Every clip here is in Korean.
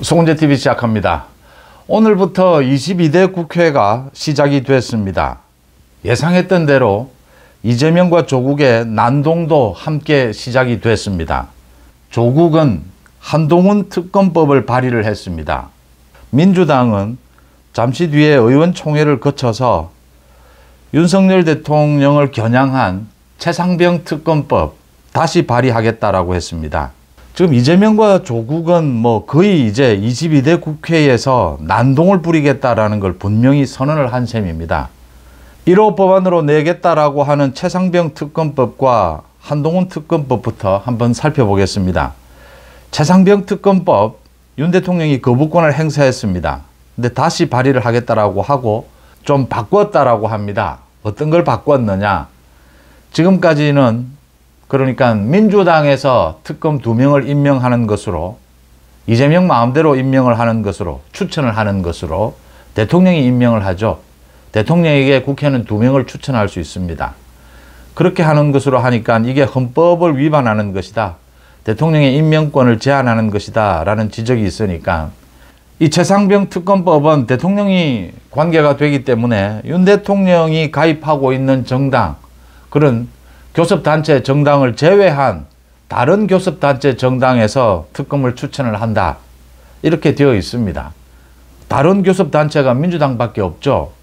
송은재TV 시작합니다. 오늘부터 22대 국회가 시작이 됐습니다. 예상했던 대로 이재명과 조국의 난동도 함께 시작이 됐습니다. 조국은 한동훈 특검법을 발의를 했습니다. 민주당은 잠시 뒤에 의원총회를 거쳐서 윤석열 대통령을 겨냥한 최상병 특검법 다시 발의하겠다라고 했습니다. 지금 이재명과 조국은 거의 이제 22대 국회에서 난동을 부리겠다라는 걸 분명히 선언을 한 셈입니다. 1호 법안으로 내겠다라고 하는 최상병 특검법과 한동훈 특검법부터 한번 살펴보겠습니다. 최상병 특검법, 윤 대통령이 거부권을 행사했습니다. 근데 다시 발의를 하겠다라고 하고 좀 바꿨다라고 합니다. 어떤 걸 바꿨느냐? 지금까지는 그러니까 민주당에서 특검 2명을 임명하는 것으로, 이재명 마음대로 임명을 하는 것으로, 추천을 하는 것으로 대통령이 임명을 하죠. 대통령에게 국회는 2명을 추천할 수 있습니다. 그렇게 하는 것으로 하니까 이게 헌법을 위반하는 것이다, 대통령의 임명권을 제한하는 것이다 라는 지적이 있으니까 이 최상병 특검법은 대통령이 관계가 되기 때문에 윤 대통령이 가입하고 있는 정당, 그런 교섭단체 정당을 제외한 다른 교섭단체 정당에서 특검을 추천을 한다, 이렇게 되어 있습니다. 다른 교섭단체가 민주당밖에 없죠.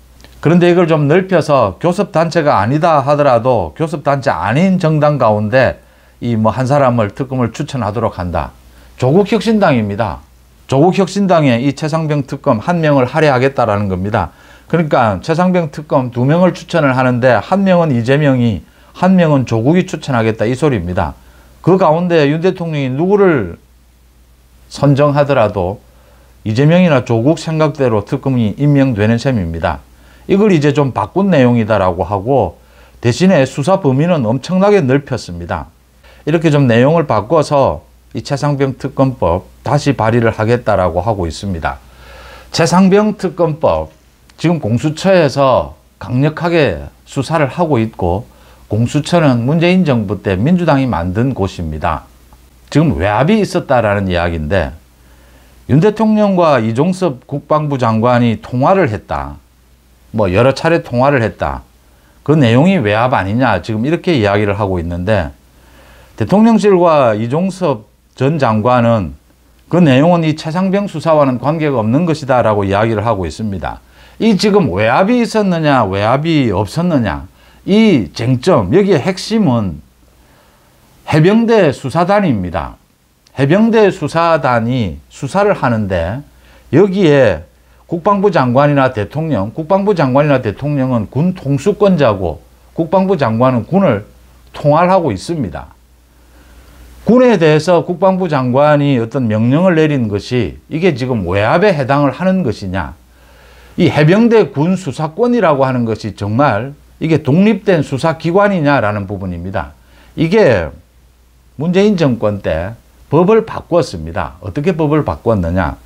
그런데 이걸 좀 넓혀서 교섭단체가 아니다 하더라도 교섭단체 아닌 정당 가운데 한 사람을 특검을 추천하도록 한다. 조국혁신당입니다. 조국혁신당에 이 최상병 특검 1명을 할애하겠다라는 겁니다. 그러니까 최상병 특검 2명을 추천을 하는데 1명은 이재명이, 1명은 조국이 추천하겠다, 이 소리입니다. 그 가운데 윤 대통령이 누구를 선정하더라도 이재명이나 조국 생각대로 특검이 임명되는 셈입니다. 이걸 이제 좀 바꾼 내용이다라고 하고 대신에 수사 범위는 엄청나게 넓혔습니다. 이렇게 좀 내용을 바꿔서 이 최상병 특검법 다시 발의를 하겠다라고 하고 있습니다. 최상병 특검법 지금 공수처에서 강력하게 수사를 하고 있고, 공수처는 문재인 정부 때 민주당이 만든 곳입니다. 지금 외압이 있었다라는 이야기인데, 윤 대통령과 이종섭 국방부 장관이 통화를 했다, 여러 차례 통화를 했다, 그 내용이 외압 아니냐, 지금 이렇게 이야기를 하고 있는데, 대통령실과 이종섭 전 장관은 그 내용은 이 최상병 수사와는 관계가 없는 것이다 라고 이야기를 하고 있습니다. 이 지금 외압이 있었느냐 외압이 없었느냐, 이 쟁점, 여기에 핵심은 해병대 수사단입니다. 해병대 수사단이 수사를 하는데 여기에 국방부 장관이나 대통령, 국방부 장관이나 대통령은 군 통수권자고 국방부 장관은 군을 통할하고 있습니다. 군에 대해서 국방부 장관이 어떤 명령을 내린 것이 이게 지금 외압에 해당을 하는 것이냐, 이 해병대 군 수사권이라고 하는 것이 정말 이게 독립된 수사기관이냐라는 부분입니다. 이게 문재인 정권 때 법을 바꿨습니다. 어떻게 법을 바꿨느냐,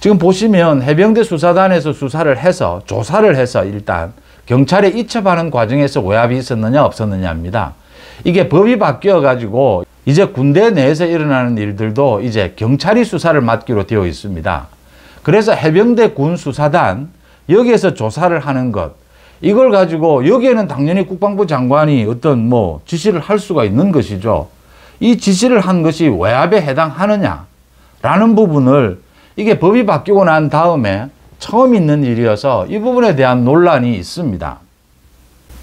지금 보시면 해병대 수사단에서 수사를 해서 조사를 해서 일단 경찰에 이첩하는 과정에서 외압이 있었느냐 없었느냐입니다. 이게 법이 바뀌어 가지고 이제 군대 내에서 일어나는 일들도 이제 경찰이 수사를 맡기로 되어 있습니다. 그래서 해병대 군 수사단 여기에서 조사를 하는 것, 이걸 가지고 여기에는 당연히 국방부 장관이 어떤 지시를 할 수가 있는 것이죠. 이 지시를 한 것이 외압에 해당하느냐라는 부분을, 이게 법이 바뀌고 난 다음에 처음 있는 일이어서 이 부분에 대한 논란이 있습니다.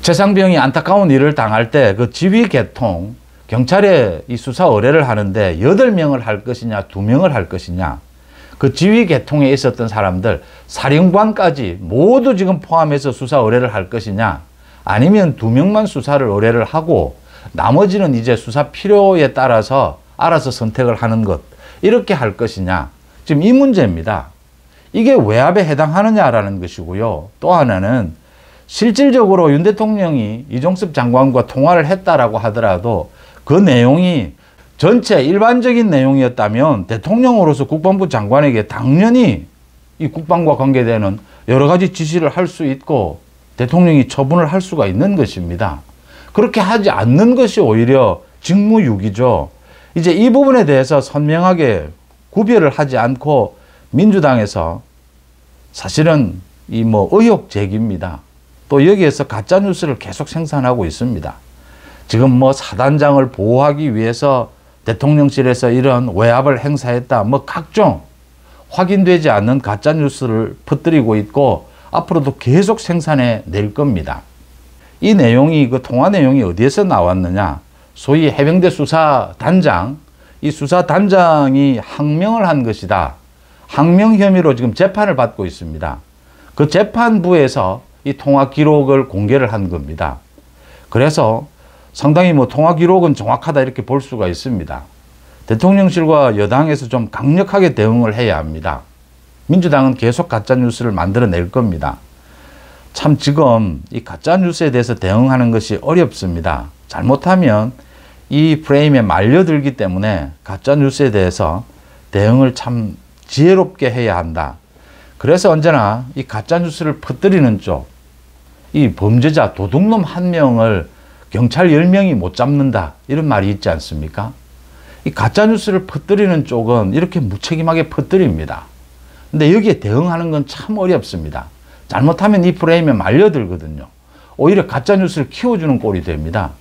최상병이 안타까운 일을 당할 때 그 지휘 계통, 경찰에 이 수사 의뢰를 하는데 8명을 할 것이냐 2명을 할 것이냐, 그 지휘 계통에 있었던 사람들, 사령관까지 모두 지금 포함해서 수사 의뢰를 할 것이냐, 아니면 2명만 수사를 의뢰를 하고 나머지는 이제 수사 필요에 따라서 알아서 선택을 하는 것, 이렇게 할 것이냐, 지금 이 문제입니다. 이게 외압에 해당하느냐라는 것이고요. 또 하나는 실질적으로 윤 대통령이 이종섭 장관과 통화를 했다라고 하더라도 그 내용이 전체 일반적인 내용이었다면 대통령으로서 국방부 장관에게 당연히 이 국방과 관계되는 여러 가지 지시를 할 수 있고 대통령이 처분을 할 수가 있는 것입니다. 그렇게 하지 않는 것이 오히려 직무유기죠. 이제 이 부분에 대해서 선명하게 구별을 하지 않고 민주당에서 사실은 이 뭐 의혹 제기입니다. 또 여기에서 가짜 뉴스를 계속 생산하고 있습니다. 지금 뭐 사단장을 보호하기 위해서 대통령실에서 이런 외압을 행사했다. 뭐 각종 확인되지 않는 가짜 뉴스를 퍼뜨리고 있고 앞으로도 계속 생산해 낼 겁니다. 이 내용이 그 통화 내용이 어디에서 나왔느냐? 소위 해병대 수사단장, 이 수사단장이 항명을 한 것이다. 항명 혐의로 지금 재판을 받고 있습니다. 그 재판부에서 이 통화 기록을 공개를 한 겁니다. 그래서 상당히 뭐 통화 기록은 정확하다 이렇게 볼 수가 있습니다. 대통령실과 여당에서 좀 강력하게 대응을 해야 합니다. 민주당은 계속 가짜 뉴스를 만들어낼 겁니다. 참 지금 이 가짜 뉴스에 대해서 대응하는 것이 어렵습니다. 잘못하면 이 프레임에 말려들기 때문에 가짜 뉴스에 대해서 대응을 참 지혜롭게 해야 한다. 그래서 언제나 이 가짜 뉴스를 퍼뜨리는 쪽, 이 범죄자 도둑놈 한 명을 경찰 10명이 못 잡는다 이런 말이 있지 않습니까? 이 가짜 뉴스를 퍼뜨리는 쪽은 이렇게 무책임하게 퍼뜨립니다. 근데 여기에 대응하는 건 참 어렵습니다. 잘못하면 이 프레임에 말려들거든요. 오히려 가짜 뉴스를 키워주는 꼴이 됩니다.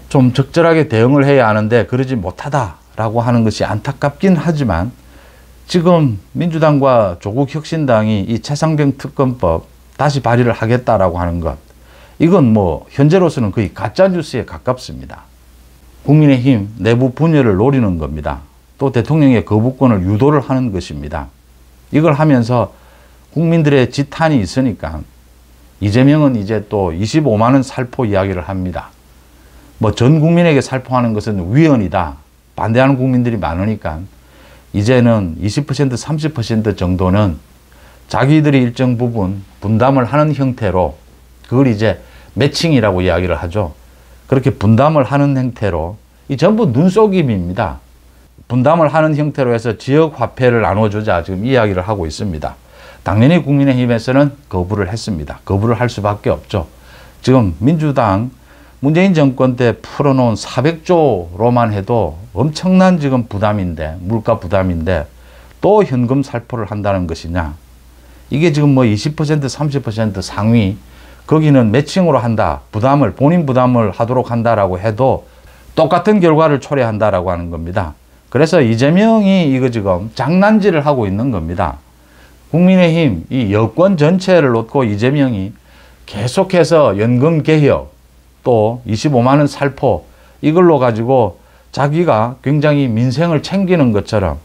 좀 적절하게 대응을 해야 하는데 그러지 못하다라고 하는 것이 안타깝긴 하지만 지금 민주당과 조국혁신당이 이 최상병 특검법 다시 발의를 하겠다라고 하는 것, 이건 뭐 현재로서는 거의 가짜 뉴스에 가깝습니다. 국민의힘 내부 분열을 노리는 겁니다. 또 대통령의 거부권을 유도를 하는 것입니다. 이걸 하면서 국민들의 지탄이 있으니까 이재명은 이제 또 25만 원 살포 이야기를 합니다. 뭐 전 국민에게 살포하는 것은 위헌이다. 반대하는 국민들이 많으니까 이제는 20% 30% 정도는 자기들이 일정 부분 분담을 하는 형태로, 그걸 이제 매칭이라고 이야기를 하죠. 그렇게 분담을 하는 형태로, 이 전부 눈속임입니다. 분담을 하는 형태로 해서 지역 화폐를 나눠주자 지금 이야기를 하고 있습니다. 당연히 국민의힘에서는 거부를 했습니다. 거부를 할 수밖에 없죠. 지금 민주당 문재인 정권 때 풀어놓은 400조로만 해도 엄청난 지금 부담인데, 물가 부담인데 또 현금 살포를 한다는 것이냐. 이게 지금 뭐 20% 30% 상위, 거기는 매칭으로 한다. 부담을, 본인 부담을 하도록 한다라고 해도 똑같은 결과를 초래한다라고 하는 겁니다. 그래서 이재명이 이거 지금 장난질을 하고 있는 겁니다. 국민의힘 이 여권 전체를 놓고 이재명이 계속해서 연금 개혁, 또 25만 원 살포, 이걸로 가지고 자기가 굉장히 민생을 챙기는 것처럼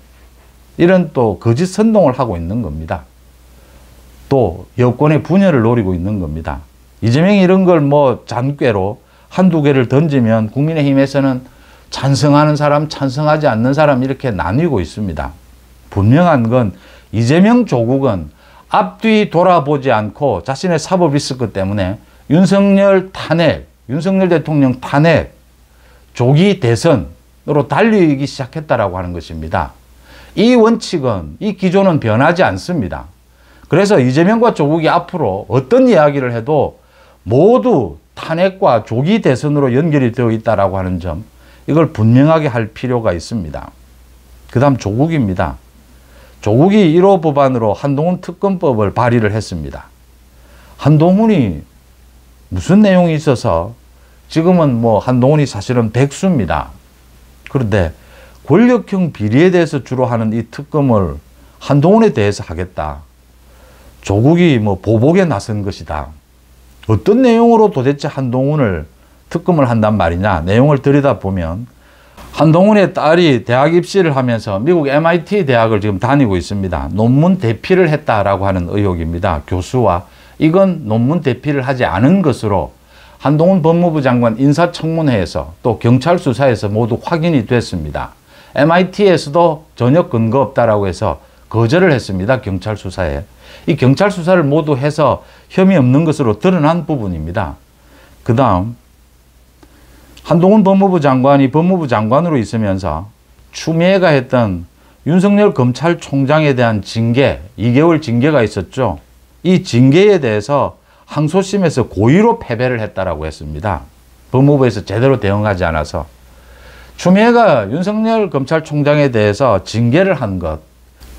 이런 또 거짓 선동을 하고 있는 겁니다. 또 여권의 분열을 노리고 있는 겁니다. 이재명이 이런 걸 뭐 잔꾀로 한두 개를 던지면 국민의힘에서는 찬성하는 사람, 찬성하지 않는 사람 이렇게 나뉘고 있습니다. 분명한 건 이재명 조국은 앞뒤 돌아보지 않고 자신의 사법 리스크 때문에 윤석열 탄핵, 윤석열 대통령 탄핵, 조기 대선으로 달리기 시작했다라고 하는 것입니다. 이 원칙은, 이 기조는 변하지 않습니다. 그래서 이재명과 조국이 앞으로 어떤 이야기를 해도 모두 탄핵과 조기 대선으로 연결이 되어 있다라고 하는 점, 이걸 분명하게 할 필요가 있습니다. 그 다음 조국입니다. 조국이 1호 법안으로 한동훈 특검법을 발의를 했습니다. 한동훈이 무슨 내용이 있어서 지금은 뭐 한동훈이 사실은 백수입니다. 그런데 권력형 비리에 대해서 주로 하는 이 특검을 한동훈에 대해서 하겠다. 조국이 뭐 보복에 나선 것이다. 어떤 내용으로 도대체 한동훈을 특검을 한단 말이냐. 내용을 들여다보면 한동훈의 딸이 대학 입시를 하면서 미국 MIT 대학을 지금 다니고 있습니다. 논문 대피를 했다라고 하는 의혹입니다. 교수와. 이건 논문 대피를 하지 않은 것으로 한동훈 법무부 장관 인사청문회에서 또 경찰 수사에서 모두 확인이 됐습니다. MIT에서도 전혀 근거 없다라고 해서 거절을 했습니다. 경찰 수사에. 이 경찰 수사를 모두 해서 혐의 없는 것으로 드러난 부분입니다. 그 다음 한동훈 법무부 장관이 법무부 장관으로 있으면서 추미애가 했던 윤석열 검찰총장에 대한 징계, 2개월 징계가 있었죠. 이 징계에 대해서 항소심에서 고의로 패배를 했다라고 했습니다. 법무부에서 제대로 대응하지 않아서. 추미애가 윤석열 검찰총장에 대해서 징계를 한 것,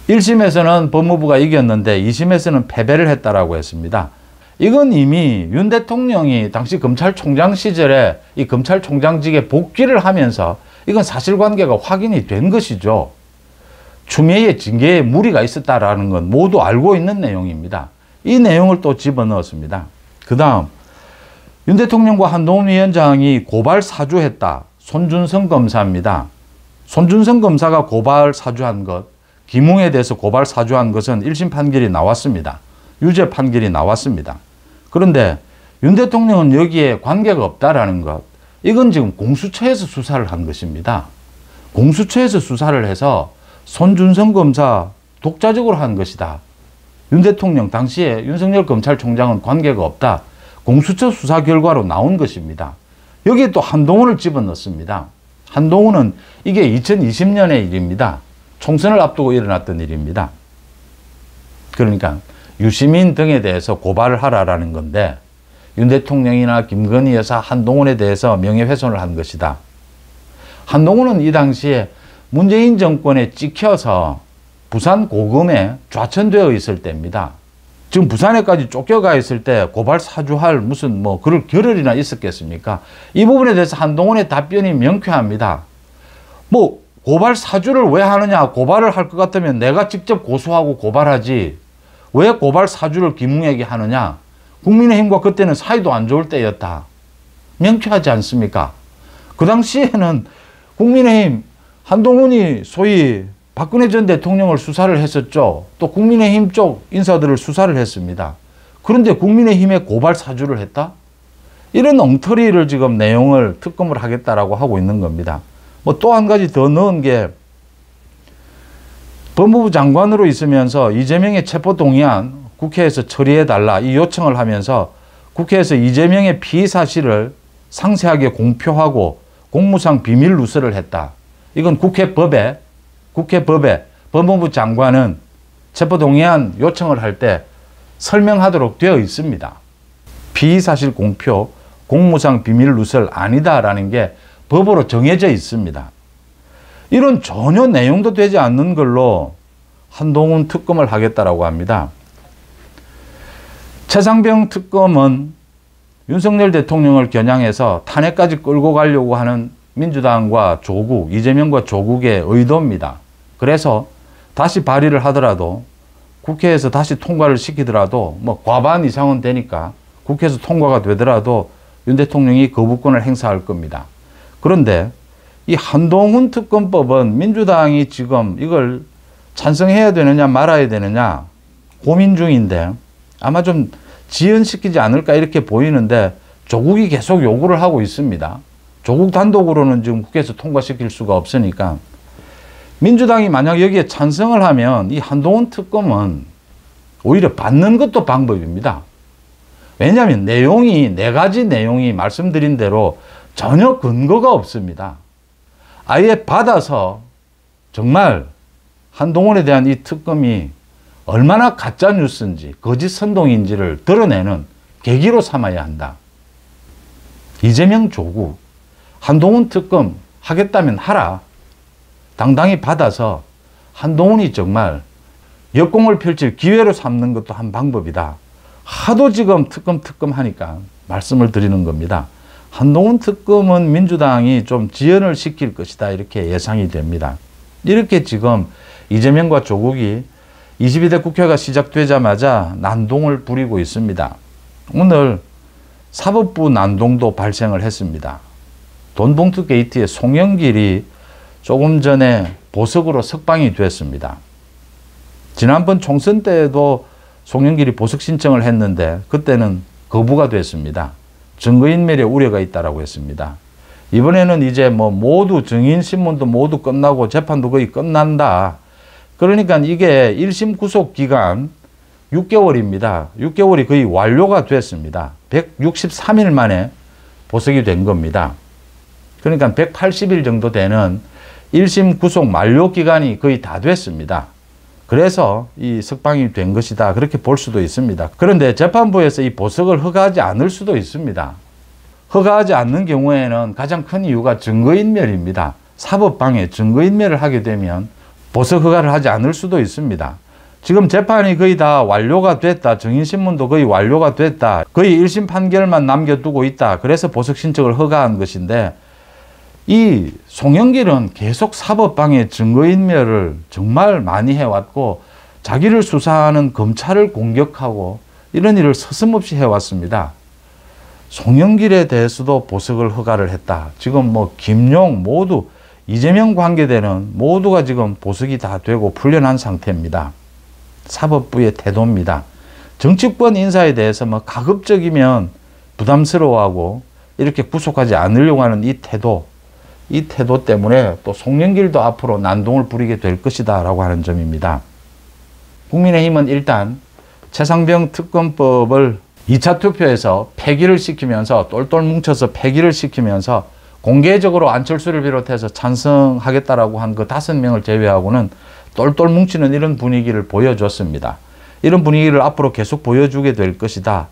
1심에서는 법무부가 이겼는데 2심에서는 패배를 했다라고 했습니다. 이건 이미 윤 대통령이 당시 검찰총장 시절에 이 검찰총장직에 복귀를 하면서 이건 사실관계가 확인이 된 것이죠. 추미애의 징계에 무리가 있었다라는 건 모두 알고 있는 내용입니다. 이 내용을 또 집어넣었습니다. 그 다음 윤 대통령과 한동훈 위원장이 고발 사주했다. 손준성 검사입니다. 손준성 검사가 고발 사주한 것, 김웅에 대해서 고발 사주한 것은 1심 판결이 나왔습니다. 유죄 판결이 나왔습니다. 그런데 윤 대통령은 여기에 관계가 없다라는 것, 이건 지금 공수처에서 수사를 한 것입니다. 공수처에서 수사를 해서 손준성 검사 독자적으로 한 것이다. 윤 대통령 당시에 윤석열 검찰총장은 관계가 없다. 공수처 수사 결과로 나온 것입니다. 여기에 또 한동훈을 집어넣습니다. 한동훈은 이게 2020년의 일입니다. 총선을 앞두고 일어났던 일입니다. 그러니까 유시민 등에 대해서 고발을 하라라는 건데 윤 대통령이나 김건희 여사, 한동훈에 대해서 명예훼손을 한 것이다. 한동훈은 이 당시에 문재인 정권에 찍혀서 부산 고금에 좌천되어 있을 때입니다. 지금 부산에까지 쫓겨가 있을 때 고발 사주할 무슨 그럴 겨를이나 있었겠습니까? 이 부분에 대해서 한동훈의 답변이 명쾌합니다. 고발 사주를 왜 하느냐? 고발을 할 것 같으면 내가 직접 고소하고 고발하지. 왜 고발 사주를 김웅에게 하느냐? 국민의힘과 그때는 사이도 안 좋을 때였다. 명쾌하지 않습니까? 그 당시에는 국민의힘 한동훈이 소위 박근혜 전 대통령을 수사를 했었죠. 또 국민의힘 쪽 인사들을 수사를 했습니다. 그런데 국민의힘에 고발 사주를 했다? 이런 엉터리를 지금 내용을 특검을 하겠다라고 하고 있는 겁니다. 또 한 가지 더 넣은 게 법무부 장관으로 있으면서 이재명의 체포동의안 국회에서 처리해달라 이 요청을 하면서 국회에서 이재명의 피의 사실을 상세하게 공표하고 공무상 비밀 누설을 했다. 이건 국회법에 법무부 장관은 체포동의안 요청을 할 때 설명하도록 되어 있습니다. 피의 사실 공표, 공무상 비밀 누설 아니다라는 게 법으로 정해져 있습니다. 이런 전혀 내용도 되지 않는 걸로 한동훈 특검을 하겠다라고 합니다. 최상병 특검은 윤석열 대통령을 겨냥해서 탄핵까지 끌고 가려고 하는 민주당과 조국, 이재명과 조국의 의도입니다. 그래서 다시 발의를 하더라도 국회에서 다시 통과를 시키더라도 과반 이상은 되니까 국회에서 통과가 되더라도 윤 대통령이 거부권을 행사할 겁니다. 그런데 이 한동훈 특검법은 민주당이 지금 이걸 찬성해야 되느냐 말아야 되느냐 고민 중인데 아마 좀 지연시키지 않을까 이렇게 보이는데 조국이 계속 요구를 하고 있습니다. 조국 단독으로는 지금 국회에서 통과시킬 수가 없으니까 민주당이 만약 여기에 찬성을 하면 이 한동훈 특검은 오히려 받는 것도 방법입니다. 왜냐하면 내용이 4가지 내용이 말씀드린 대로 전혀 근거가 없습니다. 아예 받아서 정말 한동훈에 대한 이 특검이 얼마나 가짜뉴스인지 거짓 선동인지를 드러내는 계기로 삼아야 한다. 이재명 조국, 한동훈 특검 하겠다면 하라. 당당히 받아서 한동훈이 정말 역공을 펼칠 기회로 삼는 것도 한 방법이다. 하도 지금 특검 하니까 말씀을 드리는 겁니다. 한동훈 특검은 민주당이 좀 지연을 시킬 것이다 이렇게 예상이 됩니다. 이렇게 지금 이재명과 조국이 22대 국회가 시작되자마자 난동을 부리고 있습니다. 오늘 사법부 난동도 발생을 했습니다. 돈봉투 게이트의 송영길이 조금 전에 보석으로 석방이 됐습니다. 지난번 총선 때에도 송영길이 보석 신청을 했는데 그때는 거부가 됐습니다. 증거인멸의 우려가 있다라고 했습니다. 이번에는 이제 모두 증인신문도 모두 끝나고 재판도 거의 끝난다. 그러니까 이게 1심 구속 기간 6개월입니다. 6개월이 거의 완료가 됐습니다. 163일 만에 보석이 된 겁니다. 그러니까 180일 정도 되는 1심 구속 만료 기간이 거의 다 됐습니다. 그래서 이 석방이 된 것이다. 그렇게 볼 수도 있습니다. 그런데 재판부에서 이 보석을 허가하지 않을 수도 있습니다. 허가하지 않는 경우에는 가장 큰 이유가 증거인멸입니다. 사법방해, 증거인멸을 하게 되면 보석 허가를 하지 않을 수도 있습니다. 지금 재판이 거의 다 완료가 됐다. 정인신문도 거의 완료가 됐다. 거의 1심 판결만 남겨두고 있다. 그래서 보석 신청을 허가한 것인데, 이 송영길은 계속 사법방해 증거인멸을 정말 많이 해왔고, 자기를 수사하는 검찰을 공격하고 이런 일을 서슴없이 해왔습니다. 송영길에 대해서도 보석을 허가를 했다. 지금 뭐 김용 모두 이재명 관계되는 모두가 지금 보석이 다 되고 풀려난 상태입니다. 사법부의 태도입니다. 정치권 인사에 대해서 뭐 가급적이면 부담스러워하고 이렇게 구속하지 않으려고 하는 이 태도 때문에 또 송영길도 앞으로 난동을 부리게 될 것이다 라고 하는 점입니다. 국민의힘은 일단 최상병 특검법을 2차 투표에서 폐기를 시키면서 똘똘 뭉쳐서 폐기를 시키면서 공개적으로 안철수를 비롯해서 찬성하겠다라고 한 그 5명을 제외하고는 똘똘 뭉치는 이런 분위기를 보여줬습니다. 이런 분위기를 앞으로 계속 보여주게 될 것이다.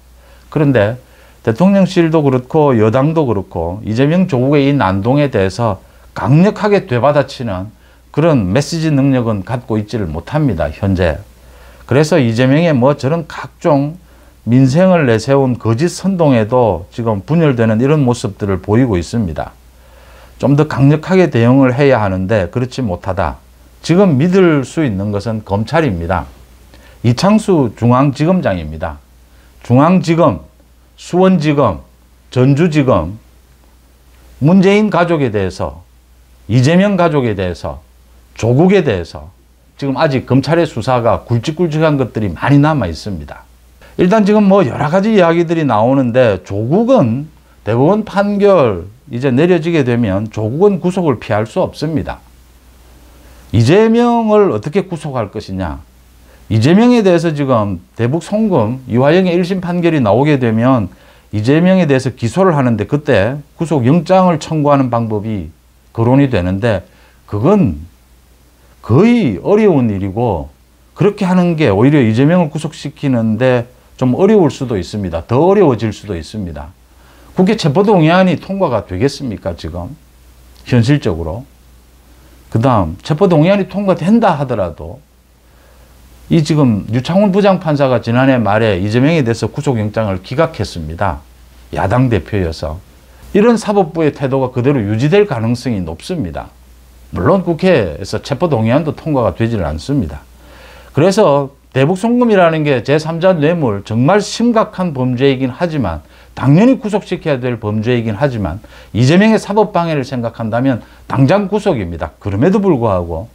그런데 대통령실도 그렇고 여당도 그렇고 이재명 조국의 이 난동에 대해서 강력하게 되받아치는 그런 메시지 능력은 갖고 있지를 못합니다. 현재. 그래서 이재명의 뭐 저런 각종 민생을 내세운 거짓 선동에도 지금 분열되는 이런 모습들을 보이고 있습니다. 좀 더 강력하게 대응을 해야 하는데 그렇지 못하다. 지금 믿을 수 있는 것은 검찰입니다. 이창수 중앙지검장입니다. 중앙지검, 수원지검, 전주지검, 문재인 가족에 대해서, 이재명 가족에 대해서, 조국에 대해서 지금 아직 검찰의 수사가 굵직굵직한 것들이 많이 남아 있습니다. 일단 지금 뭐 여러 가지 이야기들이 나오는데 조국은 대법원 판결 이제 내려지게 되면 조국은 구속을 피할 수 없습니다. 이재명을 어떻게 구속할 것이냐. 이재명에 대해서 지금 대북 송금 이화영의 1심 판결이 나오게 되면 이재명에 대해서 기소를 하는데 그때 구속영장을 청구하는 방법이 거론이 되는데 그건 거의 어려운 일이고 그렇게 하는 게 오히려 이재명을 구속시키는데 좀 어려울 수도 있습니다. 더 어려워질 수도 있습니다. 국회 체포동의안이 통과가 되겠습니까, 지금? 현실적으로. 그 다음, 체포동의안이 통과된다 하더라도, 이 지금 유창훈 부장판사가 지난해 말에 이재명에 대해서 구속영장을 기각했습니다. 야당 대표여서. 이런 사법부의 태도가 그대로 유지될 가능성이 높습니다. 물론 국회에서 체포동의안도 통과가 되지는 않습니다. 그래서 대북 송금이라는 게 제3자 뇌물 정말 심각한 범죄이긴 하지만 당연히 구속시켜야 될 범죄이긴 하지만 이재명의 사법방해를 생각한다면 당장 구속입니다. 그럼에도 불구하고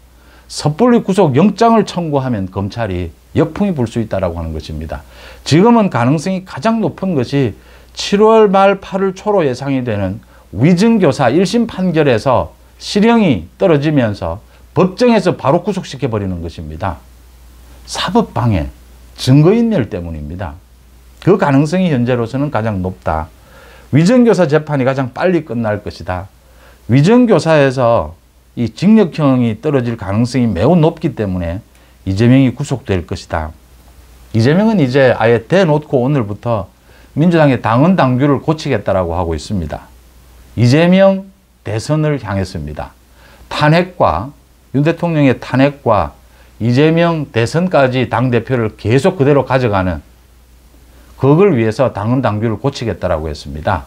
섣불리 구속영장을 청구하면 검찰이 역풍이 불 수 있다고 하는 것입니다. 지금은 가능성이 가장 높은 것이 7월 말 8월 초로 예상이 되는 위증교사 1심 판결에서 실형이 떨어지면서 법정에서 바로 구속시켜버리는 것입니다. 사법방해, 증거인멸 때문입니다. 그 가능성이 현재로서는 가장 높다. 위증교사 재판이 가장 빨리 끝날 것이다. 위증교사에서 이 징역형이 떨어질 가능성이 매우 높기 때문에 이재명이 구속될 것이다. 이재명은 이제 아예 대놓고 오늘부터 민주당의 당헌 당규를 고치겠다라고 하고 있습니다. 이재명 대선을 향했습니다. 탄핵과 윤 대통령의 탄핵과 이재명 대선까지 당대표를 계속 그대로 가져가는 그걸 위해서 당헌 당규를 고치겠다라고 했습니다.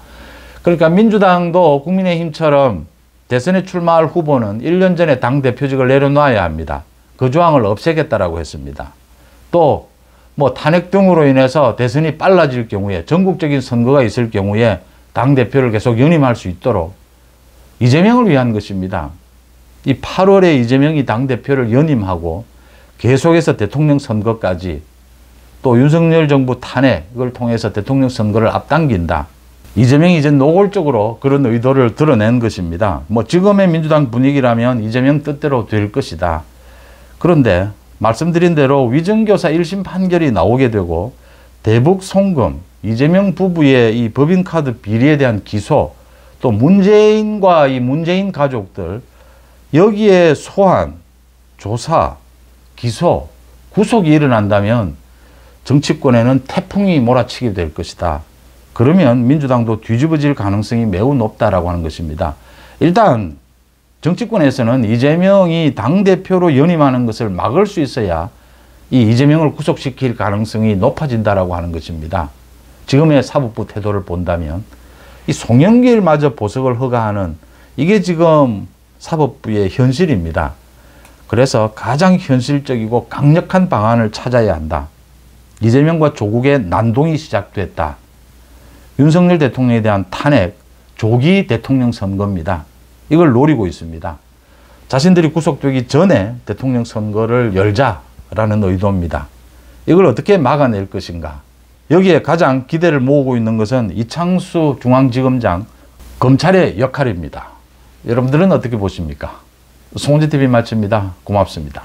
그러니까 민주당도 국민의힘처럼 대선에 출마할 후보는 1년 전에 당대표직을 내려놔야 합니다. 그 조항을 없애겠다라고 했습니다. 또 뭐 탄핵 등으로 인해서 대선이 빨라질 경우에 전국적인 선거가 있을 경우에 당대표를 계속 연임할 수 있도록 이재명을 위한 것입니다. 이 8월에 이재명이 당대표를 연임하고 계속해서 대통령 선거까지 또 윤석열 정부 탄핵을 통해서 대통령 선거를 앞당긴다. 이재명이 이제 노골적으로 그런 의도를 드러낸 것입니다. 뭐 지금의 민주당 분위기라면 이재명 뜻대로 될 것이다. 그런데 말씀드린 대로 위증교사 1심 판결이 나오게 되고 대북 송금, 이재명 부부의 이 법인카드 비리에 대한 기소, 또 문재인과 이 문재인 가족들 여기에 소환, 조사, 기소, 구속이 일어난다면 정치권에는 태풍이 몰아치게 될 것이다. 그러면 민주당도 뒤집어질 가능성이 매우 높다라고 하는 것입니다. 일단 정치권에서는 이재명이 당대표로 연임하는 것을 막을 수 있어야 이 이재명을 구속시킬 가능성이 높아진다라고 하는 것입니다. 지금의 사법부 태도를 본다면 이 송영길마저 보석을 허가하는 이게 지금 사법부의 현실입니다. 그래서 가장 현실적이고 강력한 방안을 찾아야 한다. 이재명과 조국의 난동이 시작됐다. 윤석열 대통령에 대한 탄핵, 조기 대통령 선거입니다. 이걸 노리고 있습니다. 자신들이 구속되기 전에 대통령 선거를 열자라는 의도입니다. 이걸 어떻게 막아낼 것인가? 여기에 가장 기대를 모으고 있는 것은 이창수 중앙지검장 검찰의 역할입니다. 여러분들은 어떻게 보십니까? 송은지TV 마칩니다. 고맙습니다.